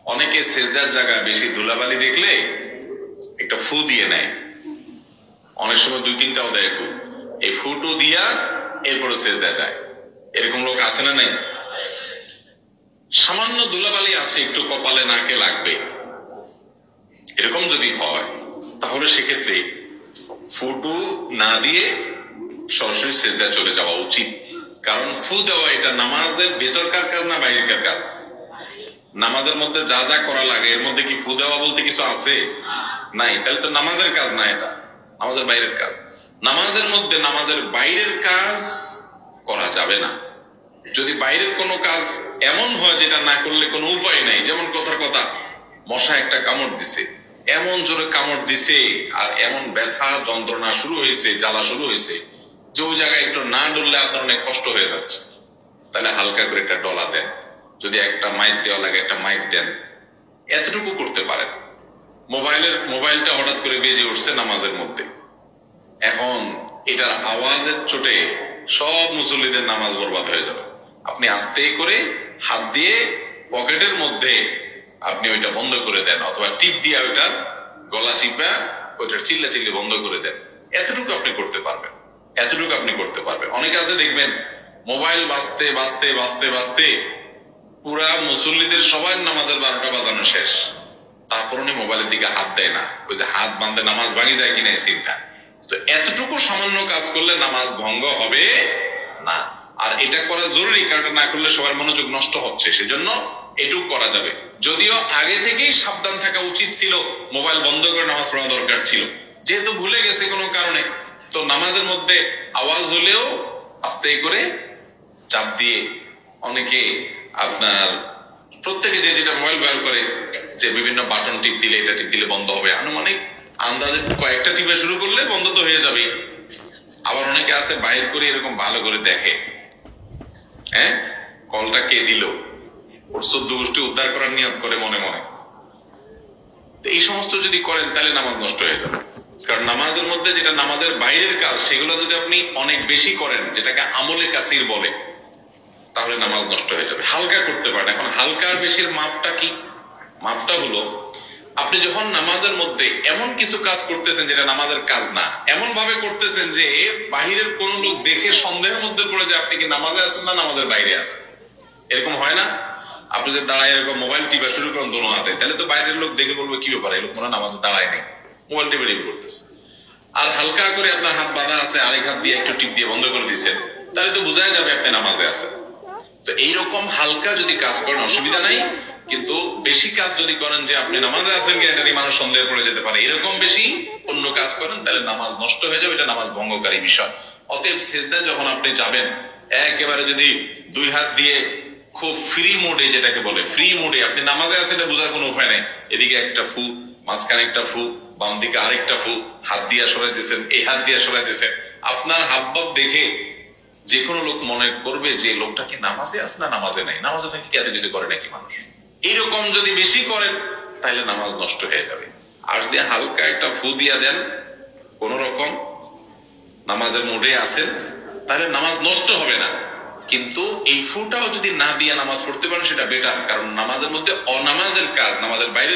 অনেকে সেজদার জায়গায় বেশি ধুলাবালি দেখলে একটা ফু দিয়ে নেয়, অনেক সময় 2-3টাও দেয় ফু। এই ফুটো দিয়া এরপরে সেজদা যায়। এরকম লোক আছে না নাই? সামান্য ধুলাবালি আছে, একটু কপালে নাকে লাগবে, এরকম যদি হয় তাহলে সেক্ষেত্রে ফুটো না দিয়ে সরাসরি সেজদা চলে যাওয়া উচিত। কারণ ফু দেওয়া এটা নামাজের ভেতরকার কাজ না বাইরের কাজ? নামাজের মধ্যে যা যা করা লাগে এর মধ্যে কি ফু দেওয়া বলতে কিছু আছে? নাই। তাহলে তো নামাজের কাজ না, এটা নামাজের বাইরের কাজ। নামাজের মধ্যে নামাজের বাইরের কাজ করা যাবে না। যদি বাইরের কোনো কাজ এমন হয় যেটা না করলে কোনো উপায় নাই, যেমন কথার কথা মশা একটা কামড় দিছে, এমন জোরে কামড় দিছে আর এমন ব্যথা যন্ত্রণা শুরু হয়েছে, জ্বালা শুরু হয়েছে যে ওই জায়গায় একটু না ডললে আপনার অনেক কষ্ট হয়ে যাচ্ছে, তাহলে হালকা করে একটা ডলা দেন। যদি একটা মাইক দেওয়া লাগে একটা মাইক দেন, এতটুকু করতে পারেন। মোবাইলটা হঠাৎ করে বেজে উঠছে নামাজের মধ্যে, এখন এটার আওয়াজের চোটে সব মুসল্লিদের নামাজ বরবাদ হয়ে যাবে। আপনি আস্তে করে হাত দিয়ে পকেটের মধ্যে আপনি ওইটা বন্ধ করে দেন, অথবা টিপ দিয়ে ওইটার গলা চিপা ওইটার চিল্লি বন্ধ করে দেন। এতটুকু আপনি করতে পারবেন, এতটুকু আপনি করতে পারবেন। অনেকে আছে দেখবেন মোবাইল বাজতে বাজতে বাজতে বাজতে পুরা মুসল্লিদের সবার নামাজের 12টা বাজানো শেষ, তারপর উনি মোবাইলের দিকে হাত দেয় না। ওই যে হাত বাঁধে নামাজ ভাঙি যায় কিনা এই চিন্তা। তো এতটুকু সামান্য কাজ করলে নামাজ ভঙ্গ হবে না। আর এটা করা জরুরি, কারণ না করলে সবার মনোযোগ নষ্ট হচ্ছে, সেজন্য এটুকু করা যাবে। যদিও আগে থেকেই সাবধান থাকা উচিত ছিল, মোবাইল বন্ধ করে নামাজ পড়া দরকার ছিল। যেহেতু ভুলে গেছে কোনো কারণে, তো নামাজের মধ্যে আওয়াজ হলেও আস্তে করে চাপ দিয়ে, অনেকে আপনার প্রত্যেকে যে যেটা মোবাইল ব্যবহার করে যে বিভিন্ন বাটন টিপ দিলে এটা টিপ দিলে বন্ধ হবে, আনুমানিক আন্দাজে কয়েকটা টিপে শুরু করলে বন্ধ তো হয়ে যাবে। আবার অনেকে আছে বাইর করে এরকম ভালো করে দেখে, হ্যাঁ কলটা কে দিল, ওর 14 গোষ্ঠী উদ্ধার করার নিয়ত করে মনে মনে। তো এই সমস্ত যদি করেন তাহলে নামাজ নষ্ট হয়ে যাবে। কারণ নামাজের মধ্যে যেটা নামাজের বাইরের কাজ সেগুলো যদি আপনি অনেক বেশি করেন, যেটাকে আমলে কাসির বলে, তাহলে নামাজ নষ্ট হয়ে যাবে। হালকা করতে পারেন। এখন হালকা আর বেশির মাপটা কি? মাপটা হলো আপনি যখন নামাজের মধ্যে এমন কিছু কাজ করতেছেন যেটা নামাজের কাজ না, এমন ভাবে করতেছেন যে বাহিরের কোন লোক দেখে সন্দেহের মধ্যে পড়ে যে আপনি কি নামাজে আছেন না নামাজের বাইরে আছেন। এরকম হয় না? আপনি যে দাঁড়ায় এরকম মোবাইল টিপা শুরু করেন দোনো হাতে, তাহলে তো বাইরের লোক দেখে বলবে কি ব্যাপার, এরকম মনে নামাজে দাঁড়ায় নেই, মোবাইল টিপে টিপে করতেছে। আর হালকা করে আপনার হাত বাঁধা আছে, আরেক হাত দিয়ে একটু টিপ দিয়ে বন্ধ করে দিচ্ছেন, তাহলে তো বোঝাই যাবে আপনি নামাজে আছেন। তো এইরকম হালকা যদি কাজ করেন অসুবিধা নাই, কিন্তু বেশি কাজ যদি করেন যে আপনি নামাজে আছেন কিনা এটা নিয়ে মানুষ সন্দেহ পড়ে যেতে পারে, এরকম বেশি অন্য কাজ করেন, তাহলে নামাজ নষ্ট হয়ে যাবে, এটা নামাজ ভঙ্গকারী বিষয়। অতএব সিজদায় যখন আপনি যাবেন, একেবারে যদি 2 হাত দিয়ে খুব ফ্রি মোডে, যেটাকে বলে ফ্রি মোডে আপনি নামাজে আছেন, এটা বোঝার কোনো উপায় নাই। এদিকে একটা ফু, মাঝখানে একটা ফু, বাম দিকে আরেকটা ফু, হাত দিয়ে সরাই দিয়েছেন, এই হাত দিয়ে সরাই দিয়েছেন, আপনার হাবভাব দেখে যে কোনো লোক মনে করবে যে লোকটা কি নামাজে আছে না নামাজে নাই, নামাজে থাকে কি এত কিছু করে নাকি মানুষ। এইরকম যদি বেশি করেন তাহলে নামাজ নষ্ট হয়ে যাবে। আর যদি হালকা একটা ফু দিয়া দেন, কোন রকম নামাজের মোডে আছেন, তাহলে নামাজ নষ্ট হবে না। কিন্তু এই ফুটাও যদি না দিয়ে নামাজ পড়তে পারেন সেটা বেটার, কারণ নামাজের মধ্যে অনামাজের কাজ নামাজের বাইরে